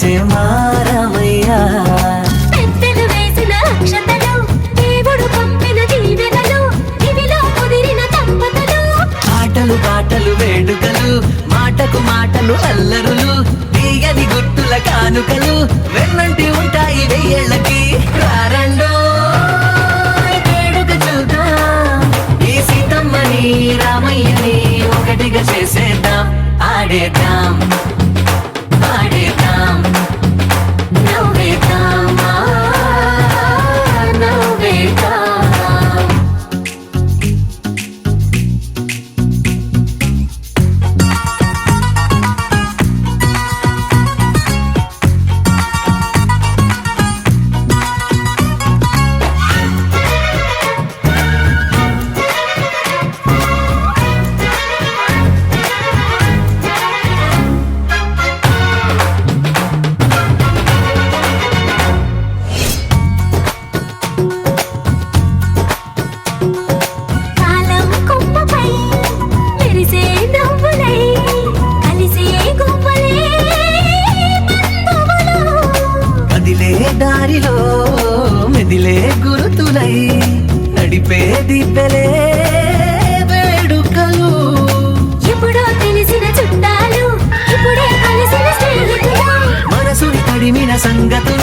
వచ్చే మారమయ్యా. పెద్దలు వేసిన అక్షతలు, దేవుడు పంపిన దీవెనలు, ఇవిలో కుదిరిన దంపతులు. ఆటలు పాటలు వేడుకలు, మాటకు మాటలు అల్లరులు, తీయని గుట్టుల కానుకలు వెన్నంటి ఉంటాయి వెయ్యేళ్ళకి. రారండో వేడుక చూద్దాం, ఈ సీతమ్మని రామయ్యని ఒకటిగా చేసేద్దాం. ఆడేద్దాం ఆడేద్దాం నవ్వేద్దాం నవ్వేద్దాం. కాలం కొమ్మపై మెరిసే నవ్వులై, కలిసే గువ్వలే బంధువులు. కదిలే దారిలో మెదిలే గురుతులై, నడిపే దిబ్బెలే వేడుకలు. ఎప్పుడో తెలిసిన చుట్టాలు, ఇప్పుడే కలిసిన స్నేహితులు. మనసుని తడిమిన సంగతులు